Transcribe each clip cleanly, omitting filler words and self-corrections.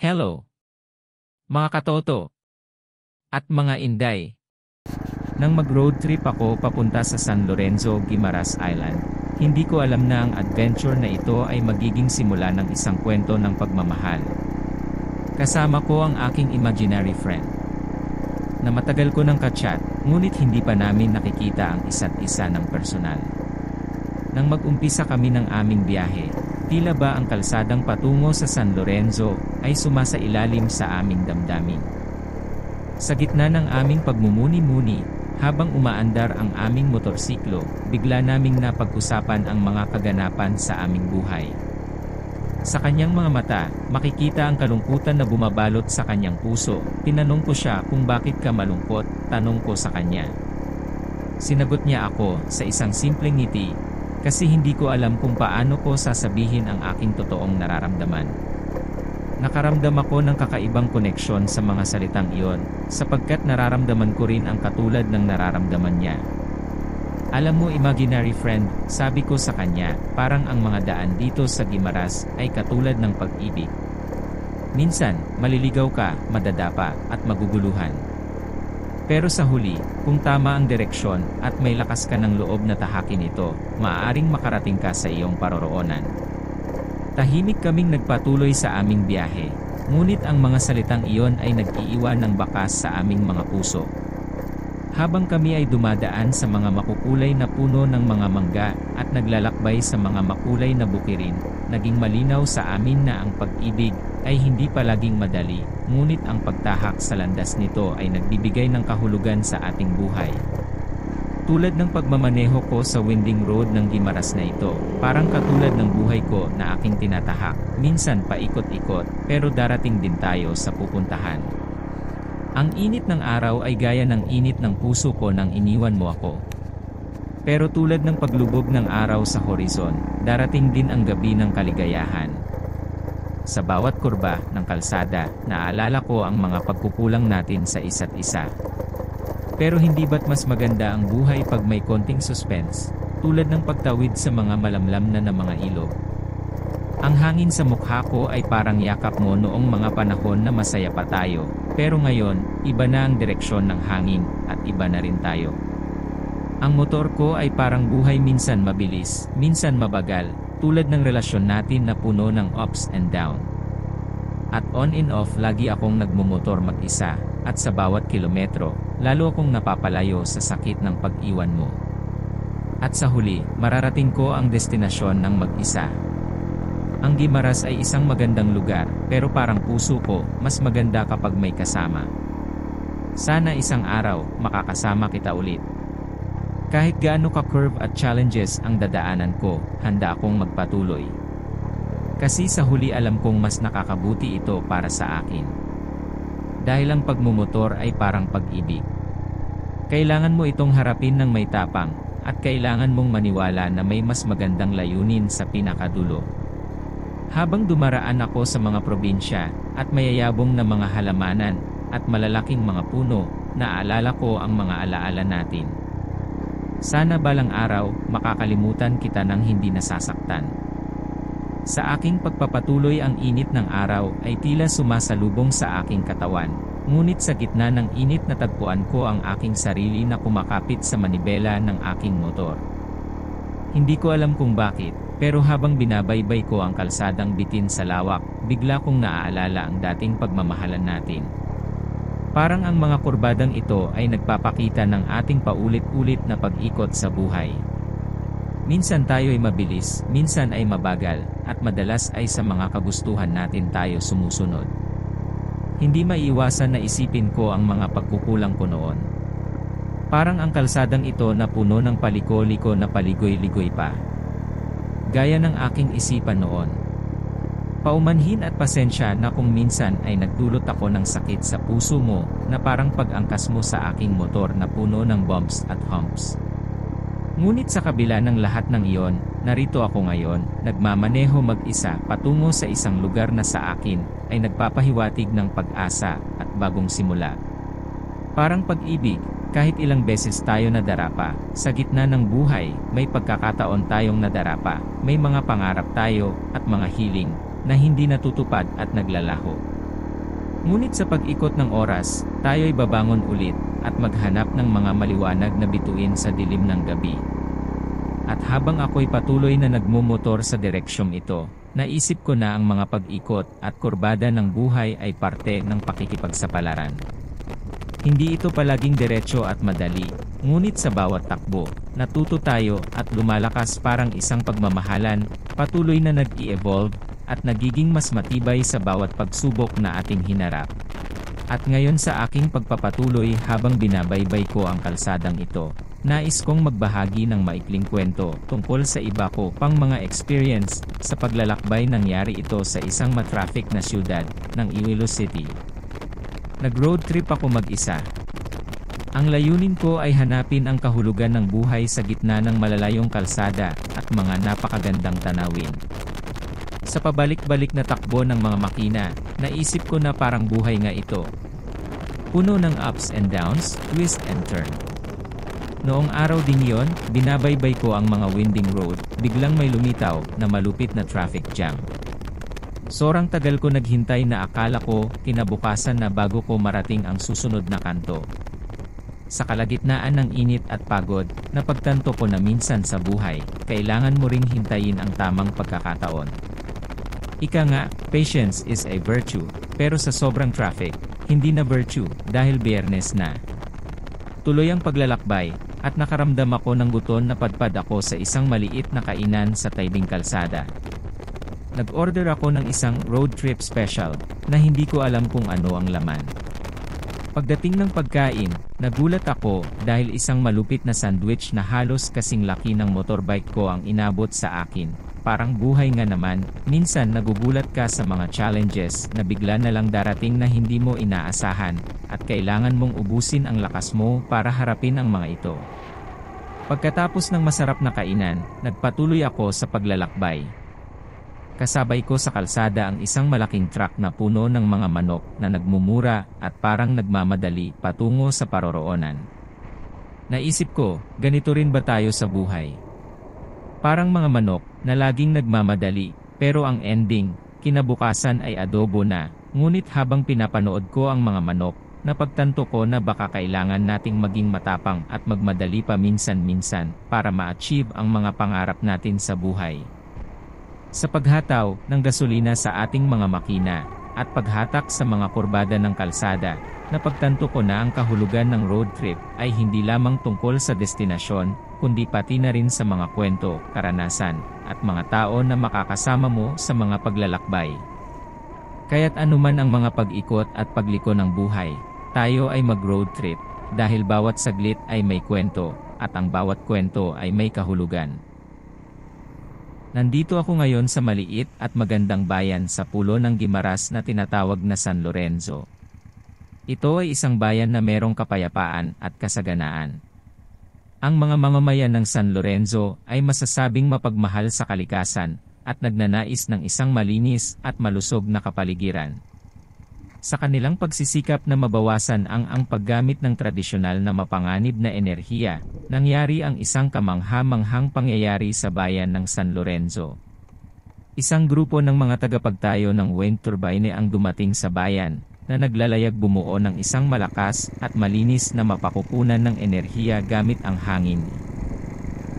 Hello, mga katoto at mga inday. Nang mag-road trip ako papunta sa San Lorenzo, Guimaras Island, hindi ko alam na ang adventure na ito ay magiging simula ng isang kwento ng pagmamahal. Kasama ko ang aking imaginary friend, na matagal ko nang ka-chat, ngunit hindi pa namin nakikita ang isa't isa ng personal. Nang mag-umpisa kami ng aming biyahe, tila ba ang kalsadang patungo sa San Lorenzo ay sumasailalim sa aming damdamin. Sa gitna ng aming pagmumuni-muni, habang umaandar ang aming motorsiklo, bigla naming napag-usapan ang mga kaganapan sa aming buhay. Sa kanyang mga mata, makikita ang kalungkutan na bumabalot sa kanyang puso. Tinanong ko siya kung bakit ka malungkot, tanong ko sa kanya. Sinagot niya ako sa isang simpleng ngiti, kasi hindi ko alam kung paano ko sasabihin ang aking totoong nararamdaman. Nakaramdam ako ng kakaibang koneksyon sa mga salitang iyon, sapagkat nararamdaman ko rin ang katulad ng nararamdaman niya. Alam mo imaginary friend, sabi ko sa kanya, parang ang mga daan dito sa Guimaras ay katulad ng pag-ibig. Minsan, maliligaw ka, madadapa, at maguguluhan. Pero sa huli, kung tama ang direksyon at may lakas ka ng loob na tahakin ito, maaaring makarating ka sa iyong paroroonan. Tahimik kaming nagpatuloy sa aming biyahe, ngunit ang mga salitang iyon ay nag-iiwan ng bakas sa aming mga puso. Habang kami ay dumadaan sa mga makukulay na puno ng mga mangga at naglalakbay sa mga makulay na bukirin, naging malinaw sa amin na ang pag-ibig ay hindi palaging madali, ngunit ang pagtahak sa landas nito ay nagbibigay ng kahulugan sa ating buhay. Tulad ng pagmamaneho ko sa winding road ng Guimaras na ito, parang katulad ng buhay ko na aking tinatahak, minsan paikot-ikot, pero darating din tayo sa pupuntahan. Ang init ng araw ay gaya ng init ng puso ko nang iniwan mo ako. Pero tulad ng paglubog ng araw sa horizon, darating din ang gabi ng kaligayahan. Sa bawat kurba ng kalsada, naalala ko ang mga pagkukulang natin sa isa't isa. Pero hindi ba't mas maganda ang buhay pag may konting suspense, tulad ng pagtawid sa mga malamlam na mga ilog? Ang hangin sa mukha ko ay parang yakap mo noong mga panahon na masaya pa tayo, pero ngayon, iba na ang direksyon ng hangin, at iba na rin tayo. Ang motor ko ay parang buhay, minsan mabilis, minsan mabagal, tulad ng relasyon natin na puno ng ups and down. At on and off lagi akong nagmumotor mag-isa, at sa bawat kilometro, lalo akong napapalayo sa sakit ng pag-iwan mo. At sa huli, mararating ko ang destinasyon ng mag-isa. Ang Guimaras ay isang magandang lugar, pero parang puso ko, mas maganda kapag may kasama. Sana isang araw, makakasama kita ulit. Kahit gaano ka-curve at challenges ang dadaanan ko, handa akong magpatuloy. Kasi sa huli alam kong mas nakakabuti ito para sa akin. Dahil ang pagmumotor ay parang pag-ibig. Kailangan mo itong harapin ng may tapang, at kailangan mong maniwala na may mas magandang layunin sa pinakadulo. Habang dumaraan ako sa mga probinsya, at mayayabong na mga halamanan, at malalaking mga puno, naalala ko ang mga alaala natin. Sana balang araw, makakalimutan kita nang hindi nasasaktan. Sa aking pagpapatuloy ang init ng araw ay tila sumasalubong sa aking katawan, ngunit sa gitna ng init natagpuan ko ang aking sarili na kumakapit sa manibela ng aking motor. Hindi ko alam kung bakit, pero habang binabaybay ko ang kalsadang bitin sa lawak, bigla kong naaalala ang dating pagmamahalan natin. Parang ang mga kurbadang ito ay nagpapakita ng ating paulit-ulit na pag-ikot sa buhay. Minsan tayo ay mabilis, minsan ay mabagal, at madalas ay sa mga kagustuhan natin tayo sumusunod. Hindi maiiwasan na isipin ko ang mga pagkukulang ko noon. Parang ang kalsadang ito na puno ng paliko-liko na paligoy-ligoy pa. Gaya ng aking isipan noon. Paumanhin at pasensya na kung minsan ay nagdulot ako ng sakit sa puso mo na parang pag-angkas mo sa aking motor na puno ng bumps at humps. Ngunit sa kabila ng lahat ng iyon, narito ako ngayon, nagmamaneho mag-isa patungo sa isang lugar na sa akin ay nagpapahiwatig ng pag-asa at bagong simula. Parang pag-ibig, kahit ilang beses tayo nadarapa, sa gitna ng buhay, may pagkakataon tayong nadarapa, may mga pangarap tayo at mga hiling na hindi natutupad at naglalaho. Ngunit sa pag-ikot ng oras, tayo'y babangon ulit at maghanap ng mga maliwanag na bituin sa dilim ng gabi. At habang ako'y patuloy na nagmumotor sa direksyong ito, naisip ko na ang mga pag-ikot at kurbada ng buhay ay parte ng pakikipagsapalaran. Hindi ito palaging diretso at madali, ngunit sa bawat takbo, natuto tayo at lumalakas parang isang pagmamahalan, patuloy na nag-i-evolve, at nagiging mas matibay sa bawat pagsubok na ating hinarap. At ngayon sa aking pagpapatuloy habang binabaybay ko ang kalsadang ito, nais kong magbahagi ng maikling kwento tungkol sa iba ko pang mga experience sa paglalakbay. Nangyari ito sa isang matraffic na siyudad ng Iloilo City. Nag-road trip ako mag-isa. Ang layunin ko ay hanapin ang kahulugan ng buhay sa gitna ng malalayong kalsada at mga napakagandang tanawin. Sa pabalik-balik na takbo ng mga makina, naisip ko na parang buhay nga ito. Puno ng ups and downs, twist and turn. Noong araw din yon, binabaybay ko ang mga winding road, biglang may lumitaw na malupit na traffic jam. Sobrang tagal ko naghintay na akala ko kinabukasan na bago ko marating ang susunod na kanto. Sa kalagitnaan ng init at pagod, napagtanto ko na minsan sa buhay, kailangan mo ring hintayin ang tamang pagkakataon. Ika nga, patience is a virtue, pero sa sobrang traffic, hindi na virtue dahil Biyernes na. Tuloy ang paglalakbay, at nakaramdam ako ng gutom na padpad ako sa isang maliit na kainan sa taibing kalsada. Nag-order ako ng isang road trip special, na hindi ko alam kung ano ang laman. Pagdating ng pagkain, nagulat ako dahil isang malupit na sandwich na halos kasing laki ng motorbike ko ang inabot sa akin. Parang buhay nga naman, minsan nagugulat ka sa mga challenges na bigla na lang darating na hindi mo inaasahan, at kailangan mong ubusin ang lakas mo para harapin ang mga ito. Pagkatapos ng masarap na kainan, nagpatuloy ako sa paglalakbay. Kasabay ko sa kalsada ang isang malaking truck na puno ng mga manok na nagmumura at parang nagmamadali patungo sa paroroonan. Naisip ko, ganito rin ba tayo sa buhay? Parang mga manok na laging nagmamadali, pero ang ending, kinabukasan ay adobo na. Ngunit habang pinapanood ko ang mga manok, napagtanto ko na baka kailangan nating maging matapang at magmadali pa minsan-minsan para ma-achieve ang mga pangarap natin sa buhay. Sa paghataw ng gasolina sa ating mga makina, at paghatak sa mga kurbada ng kalsada, napagtanto ko na ang kahulugan ng road trip ay hindi lamang tungkol sa destinasyon, kundi pati na rin sa mga kwento, karanasan, at mga tao na makakasama mo sa mga paglalakbay. Kaya't anuman ang mga pag-ikot at pagliko ng buhay, tayo ay mag-road trip, dahil bawat saglit ay may kwento, at ang bawat kwento ay may kahulugan. Nandito ako ngayon sa maliit at magandang bayan sa pulo ng Guimaras na tinatawag na San Lorenzo. Ito ay isang bayan na merong kapayapaan at kasaganaan. Ang mga mamamayan ng San Lorenzo ay masasabing mapagmahal sa kalikasan at nagnanais ng isang malinis at malusog na kapaligiran. Sa kanilang pagsisikap na mabawasan ang paggamit ng tradisyonal na mapanganib na enerhiya, nangyari ang isang kamangha-manghang pangyayari sa bayan ng San Lorenzo. Isang grupo ng mga tagapagtayo ng wind turbine ang dumating sa bayan, na naglalayag bumuo ng isang malakas at malinis na mapakukunan ng enerhiya gamit ang hangin.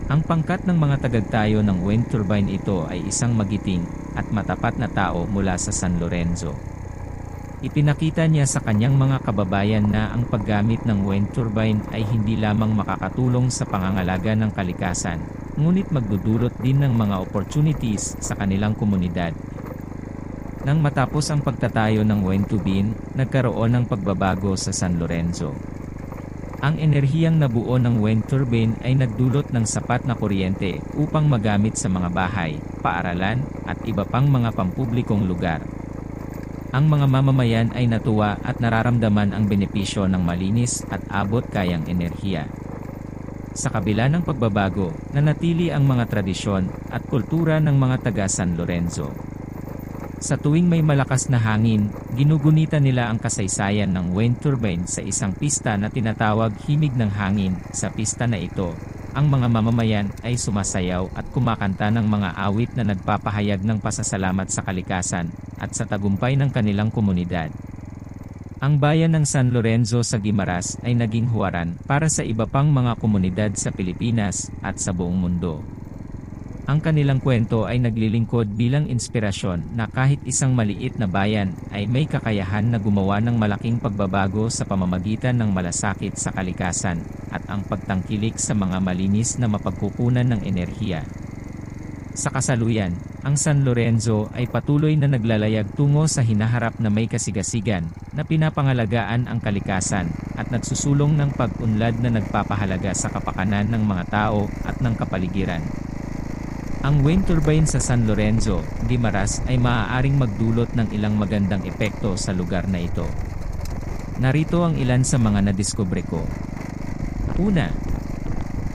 Ang pangkat ng mga tagagtayo ng wind turbine ito ay isang magiting at matapat na tao mula sa San Lorenzo. Ipinakita niya sa kanyang mga kababayan na ang paggamit ng wind turbine ay hindi lamang makakatulong sa pangangalaga ng kalikasan, ngunit magdudulot din ng mga opportunities sa kanilang komunidad. Nang matapos ang pagtatayo ng wind turbine, nagkaroon ng pagbabago sa San Lorenzo. Ang enerhiyang nabuo ng wind turbine ay nagdulot ng sapat na kuryente upang magamit sa mga bahay, paaralan, at iba pang mga pampublikong lugar. Ang mga mamamayan ay natuwa at nararamdaman ang benepisyo ng malinis at abot-kayang enerhiya. Sa kabila ng pagbabago, nanatili ang mga tradisyon at kultura ng mga taga San Lorenzo. Sa tuwing may malakas na hangin, ginugunita nila ang kasaysayan ng wind turbine sa isang pista na tinatawag Himig ng Hangin. Sa pista na ito, ang mga mamamayan ay sumasayaw at kumakanta ng mga awit na nagpapahayag ng pasasalamat sa kalikasan at sa tagumpay ng kanilang komunidad. Ang bayan ng San Lorenzo sa Guimaras ay naging huwaran para sa iba pang mga komunidad sa Pilipinas at sa buong mundo. Ang kanilang kwento ay naglilingkod bilang inspirasyon na kahit isang maliit na bayan ay may kakayahan na gumawa ng malaking pagbabago sa pamamagitan ng malasakit sa kalikasan at ang pagtangkilik sa mga malinis na mapagkukunan ng enerhiya. Sa kasaluyan, ang San Lorenzo ay patuloy na naglalayag tungo sa hinaharap na may kasigasigan na pinapangalagaan ang kalikasan at nagsusulong ng pag-unlad na nagpapahalaga sa kapakanan ng mga tao at ng kapaligiran. Ang wind turbine sa San Lorenzo, Guimaras ay maaaring magdulot ng ilang magandang epekto sa lugar na ito. Narito ang ilan sa mga nadiskubre ko. Una,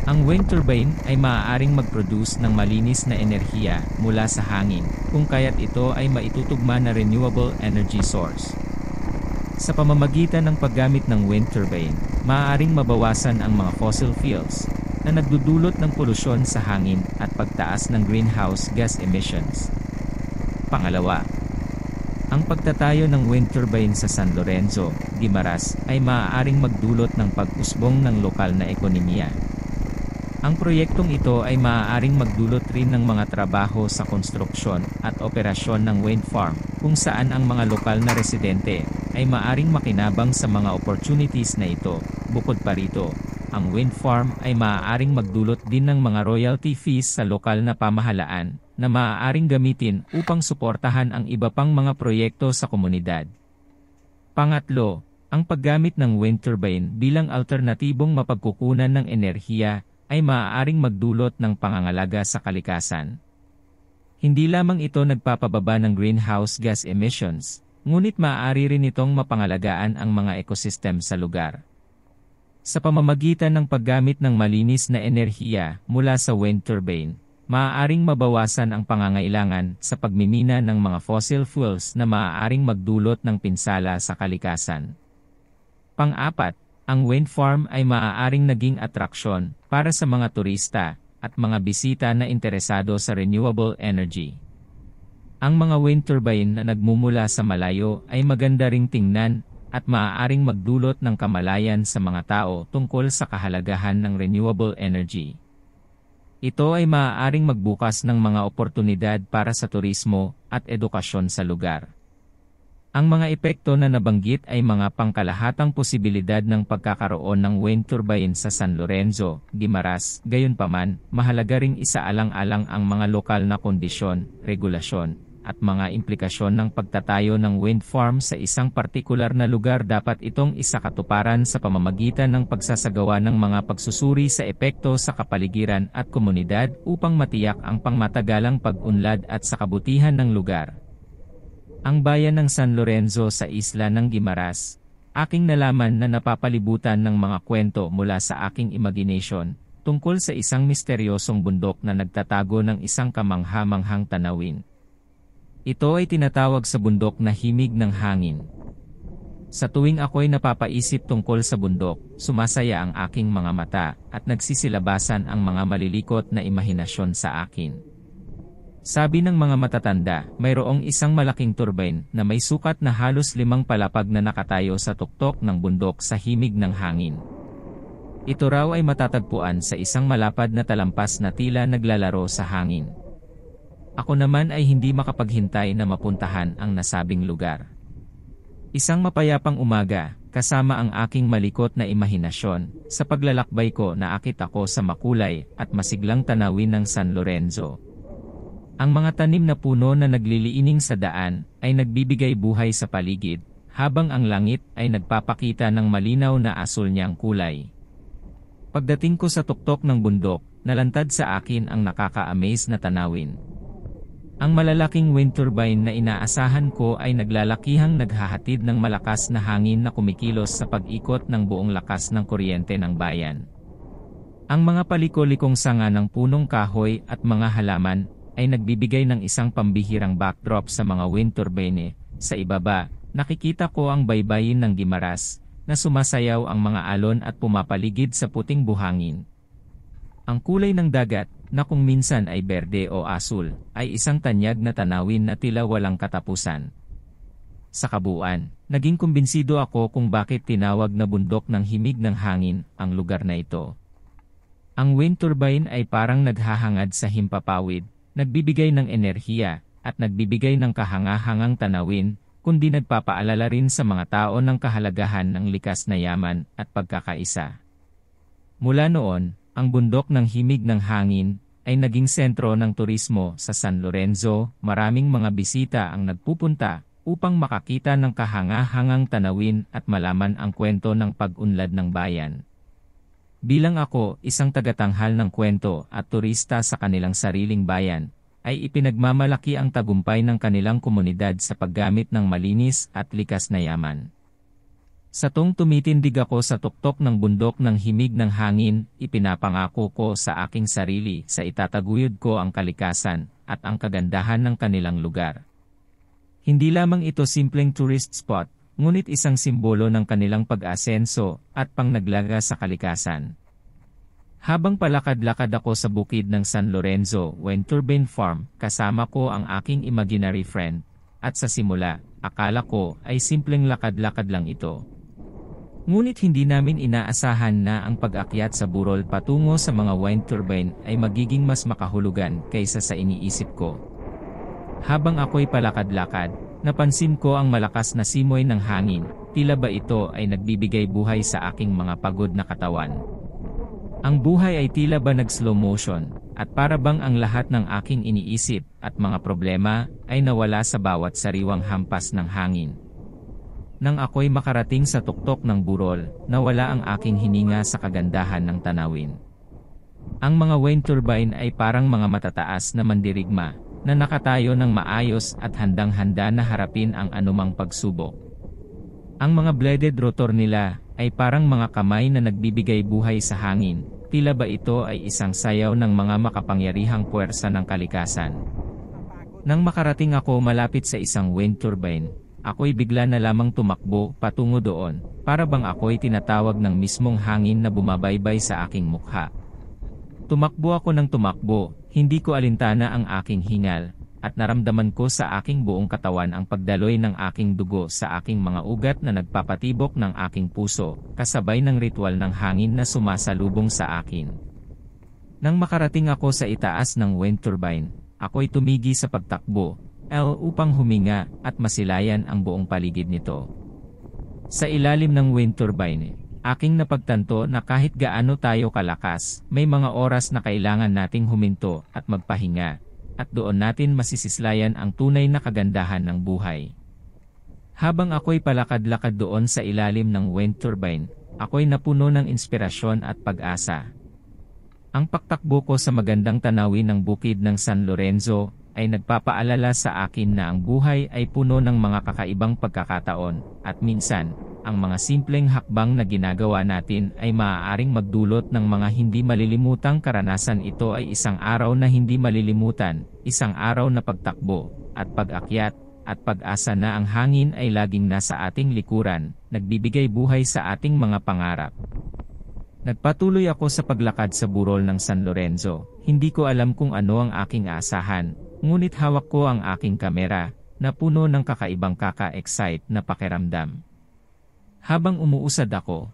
ang wind turbine ay maaaring mag-produce ng malinis na enerhiya mula sa hangin, kung kaya't ito ay maitutugma na renewable energy source. Sa pamamagitan ng paggamit ng wind turbine, maaaring mabawasan ang mga fossil fuels na nagdudulot ng polusyon sa hangin at pagtaas ng greenhouse gas emissions. Pangalawa, ang pagtatayo ng wind turbine sa San Lorenzo, Guimaras ay maaaring magdulot ng pag-usbong ng lokal na ekonomiya. Ang proyektong ito ay maaaring magdulot rin ng mga trabaho sa konstruksyon at operasyon ng wind farm, kung saan ang mga lokal na residente ay maaaring makinabang sa mga opportunities na ito. Bukod pa rito, ang wind farm ay maaaring magdulot din ng mga royalty fees sa lokal na pamahalaan na maaaring gamitin upang suportahan ang iba pang mga proyekto sa komunidad. Pangatlo, ang paggamit ng wind turbine bilang alternatibong mapagkukunan ng enerhiya ay maaaring magdulot ng pangangalaga sa kalikasan. Hindi lamang ito nagpapababa ng greenhouse gas emissions, ngunit maaari rin itong mapangalagaan ang mga ekosistem sa lugar. Sa pamamagitan ng paggamit ng malinis na enerhiya mula sa wind turbine, maaaring mabawasan ang pangangailangan sa pagmimina ng mga fossil fuels na maaaring magdulot ng pinsala sa kalikasan. Pang-apat, ang wind farm ay maaaring naging atraksyon para sa mga turista at mga bisita na interesado sa renewable energy. Ang mga wind turbine na nagmumula sa malayo ay maganda ring tingnan at maaaring magdulot ng kamalayan sa mga tao tungkol sa kahalagahan ng renewable energy. Ito ay maaaring magbukas ng mga oportunidad para sa turismo at edukasyon sa lugar. Ang mga epekto na nabanggit ay mga pangkalahatang posibilidad ng pagkakaroon ng wind turbine sa San Lorenzo, Guimaras. Gayunpaman, mahalaga ring isaalang-alang ang mga lokal na kondisyon, regulasyon, at mga implikasyon ng pagtatayo ng wind farm sa isang partikular na lugar. Dapat itong isakatuparan sa pamamagitan ng pagsasagawa ng mga pagsusuri sa epekto sa kapaligiran at komunidad upang matiyak ang pangmatagalang pag-unlad at sa kabutihan ng lugar. Ang bayan ng San Lorenzo sa isla ng Guimaras, aking nalaman na napapalibutan ng mga kwento mula sa aking imagination, tungkol sa isang misteryosong bundok na nagtatago ng isang kamangha-manghang tanawin. Ito ay tinatawag sa bundok na himig ng hangin. Sa tuwing ako'y napapaisip tungkol sa bundok, sumasaya ang aking mga mata at nagsisilabasan ang mga malilikot na imahinasyon sa akin. Sabi ng mga matatanda, mayroong isang malaking turbine na may sukat na halos 5 palapag na nakatayo sa tuktok ng bundok sa himig ng hangin. Ito raw ay matatagpuan sa isang malapad na talampas na tila naglalaro sa hangin. Ako naman ay hindi makapaghintay na mapuntahan ang nasabing lugar. Isang mapayapang umaga, kasama ang aking malikot na imahinasyon, sa paglalakbay ko naakit ako sa makulay at masiglang tanawin ng San Lorenzo. Ang mga tanim na puno na nagliliining sa daan ay nagbibigay buhay sa paligid, habang ang langit ay nagpapakita ng malinaw na asul niyang kulay. Pagdating ko sa tuktok ng bundok, nalantad sa akin ang nakaka-amaze na tanawin. Ang malalaking wind turbine na inaasahan ko ay naglalakihang naghahatid ng malakas na hangin na kumikilos sa pag-ikot ng buong lakas ng kuryente ng bayan. Ang mga paliko-likong sanga ng punong kahoy at mga halaman ay nagbibigay ng isang pambihirang backdrop sa mga wind turbine. Sa ibaba, nakikita ko ang baybayin ng Guimaras, na sumasayaw ang mga alon at pumapaligid sa puting buhangin. Ang kulay ng dagat, na kung minsan ay berde o asul, ay isang tanyag na tanawin na tila walang katapusan. Sa kabuuan, naging kumbinsido ako kung bakit tinawag na bundok ng himig ng hangin ang lugar na ito. Ang wind turbine ay parang naghahangad sa himpapawid, nagbibigay ng enerhiya, at nagbibigay ng kahanga-hangang tanawin, kundi nagpapaalala rin sa mga tao ng kahalagahan ng likas na yaman at pagkakaisa. Mula noon, ang bundok ng himig ng hangin ay naging sentro ng turismo sa San Lorenzo. Maraming mga bisita ang nagpupunta upang makakita ng kahanga-hangang tanawin at malaman ang kwento ng pag-unlad ng bayan. Bilang ako, isang tagatanghal ng kwento at turista sa kanilang sariling bayan, ay ipinagmamalaki ang tagumpay ng kanilang komunidad sa paggamit ng malinis at likas na yaman. Sa tuwing tumitindig ako sa tuktok ng bundok ng himig ng hangin, ipinapangako ko sa aking sarili sa itataguyod ko ang kalikasan at ang kagandahan ng kanilang lugar. Hindi lamang ito simpleng tourist spot, ngunit isang simbolo ng kanilang pag-asenso at pangnaglaga sa kalikasan. Habang palakad-lakad ako sa bukid ng San Lorenzo Wind Turbine Farm, kasama ko ang aking imaginary friend, at sa simula, akala ko ay simpleng lakad-lakad lang ito. Ngunit hindi namin inaasahan na ang pag-akyat sa burol patungo sa mga wind turbine ay magiging mas makahulugan kaysa sa iniisip ko. Habang ako'y palakad-lakad, napansin ko ang malakas na simoy ng hangin, tila ba ito ay nagbibigay buhay sa aking mga pagod na katawan. Ang buhay ay tila ba nag-slow motion, at para bang ang lahat ng aking iniisip at mga problema ay nawala sa bawat sariwang hampas ng hangin. Nang ako'y makarating sa tuktok ng burol, nawala ang aking hininga sa kagandahan ng tanawin. Ang mga wind turbine ay parang mga matataas na mandirigma, na nakatayo ng maayos at handang-handa na harapin ang anumang pagsubok. Ang mga bladed rotor nila ay parang mga kamay na nagbibigay buhay sa hangin, tila ba ito ay isang sayaw ng mga makapangyarihang puwersa ng kalikasan. Nang makarating ako malapit sa isang wind turbine, ako'y bigla na lamang tumakbo patungo doon, para bang ako'y tinatawag ng mismong hangin na bumabaybay sa aking mukha. Tumakbo ako ng tumakbo, hindi ko alintana ang aking hingal, at naramdaman ko sa aking buong katawan ang pagdaloy ng aking dugo sa aking mga ugat na nagpapatibok ng aking puso, kasabay ng ritual ng hangin na sumasalubong sa akin. Nang makarating ako sa itaas ng wind turbine, ako'y tumigi sa pagtakbo, upang huminga at masilayan ang buong paligid nito. Sa ilalim ng wind turbine, aking napagtanto na kahit gaano tayo kalakas, may mga oras na kailangan nating huminto at magpahinga, at doon natin masisislayan ang tunay na kagandahan ng buhay. Habang ako'y palakad-lakad doon sa ilalim ng wind turbine, ako'y napuno ng inspirasyon at pag-asa. Ang pagtakbo ko sa magandang tanawin ng bukid ng San Lorenzo ay nagpapaalala sa akin na ang buhay ay puno ng mga kakaibang pagkakataon, at minsan, ang mga simpleng hakbang na ginagawa natin ay maaaring magdulot ng mga hindi malilimutang karanasan. Ito ay isang araw na hindi malilimutan, isang araw na pagtakbo, at pag-akyat, at pag-asa na ang hangin ay laging nasa ating likuran, nagbibigay buhay sa ating mga pangarap. Nagpatuloy ako sa paglakad sa burol ng San Lorenzo, hindi ko alam kung ano ang aking aasahan, ngunit hawak ko ang aking kamera, na puno ng kakaibang kaka-excite na pakiramdam. Habang umuusad ako,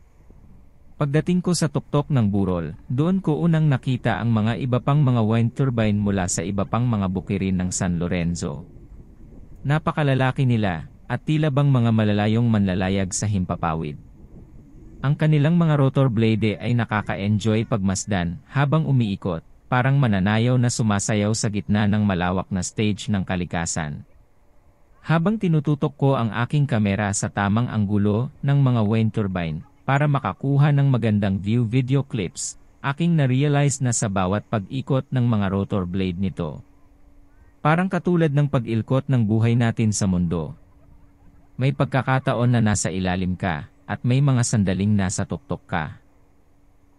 pagdating ko sa tuktok ng burol, doon ko unang nakita ang mga iba pang mga wind turbine mula sa iba pang mga bukirin ng San Lorenzo. Napakalalaki nila, at tila bang mga malalayong manlalayag sa himpapawid. Ang kanilang mga rotor blade ay nakaka-enjoy pagmasdan habang umiikot, parang mananayaw na sumasayaw sa gitna ng malawak na stage ng kalikasan. Habang tinututok ko ang aking kamera sa tamang anggulo ng mga wind turbine, para makakuha ng magandang view video clips, aking na-realize na sa bawat pag-ikot ng mga rotor blade nito, parang katulad ng pag-ilkot ng buhay natin sa mundo. May pagkakataon na nasa ilalim ka, at may mga sandaling nasa tuktok ka.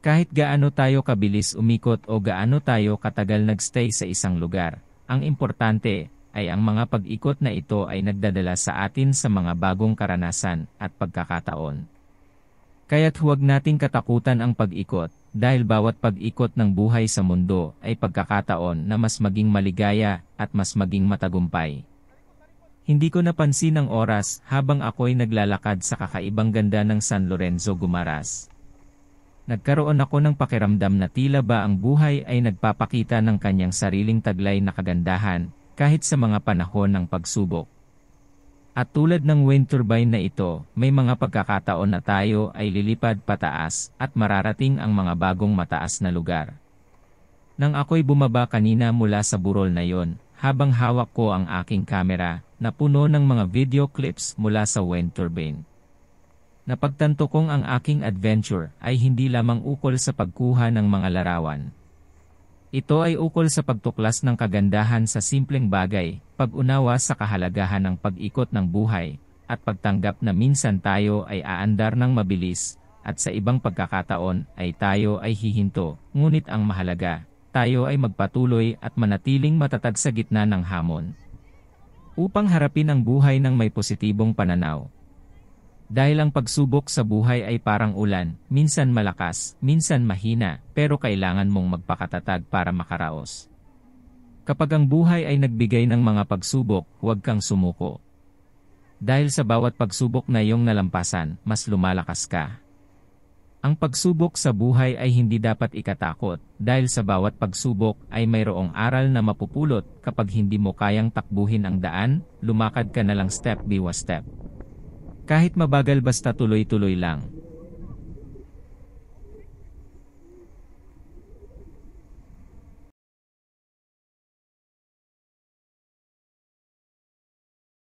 Kahit gaano tayo kabilis umikot o gaano tayo katagal nagstay sa isang lugar, ang importante ay ang mga pag-ikot na ito ay nagdadala sa atin sa mga bagong karanasan at pagkakataon. Kaya't huwag nating katakutan ang pag-ikot, dahil bawat pag-ikot ng buhay sa mundo ay pagkakataon na mas maging maligaya at mas maging matagumpay. Hindi ko napansin ang oras habang ako'y naglalakad sa kakaibang ganda ng San Lorenzo Guimaras. Nagkaroon ako ng pakiramdam na tila ba ang buhay ay nagpapakita ng kanyang sariling taglay na kagandahan, kahit sa mga panahon ng pagsubok. At tulad ng wind turbine na ito, may mga pagkakataon na tayo ay lilipad pataas at mararating ang mga bagong mataas na lugar. Nang ako'y bumaba kanina mula sa burol na yon, habang hawak ko ang aking kamera, na puno ng mga video clips mula sa wind turbine. Napagtanto kong ang aking adventure ay hindi lamang ukol sa pagkuha ng mga larawan. Ito ay ukol sa pagtuklas ng kagandahan sa simpleng bagay, pag-unawa sa kahalagahan ng pag-ikot ng buhay, at pagtanggap na minsan tayo ay aandar ng mabilis, at sa ibang pagkakataon ay tayo ay hihinto, ngunit ang mahalaga, tayo ay magpatuloy at manatiling matatag sa gitna ng hamon. Upang harapin ang buhay ng may positibong pananaw. Dahil ang pagsubok sa buhay ay parang ulan, minsan malakas, minsan mahina, pero kailangan mong magpakatatag para makaraos. Kapag ang buhay ay nagbigay ng mga pagsubok, huwag kang sumuko. Dahil sa bawat pagsubok na iyong nalampasan, mas lumalakas ka. Ang pagsubok sa buhay ay hindi dapat ikatakot, dahil sa bawat pagsubok ay mayroong aral na mapupulot. Kapag hindi mo kayang takbuhin ang daan, lumakad ka na lang step by step. Kahit mabagal basta tuloy-tuloy lang.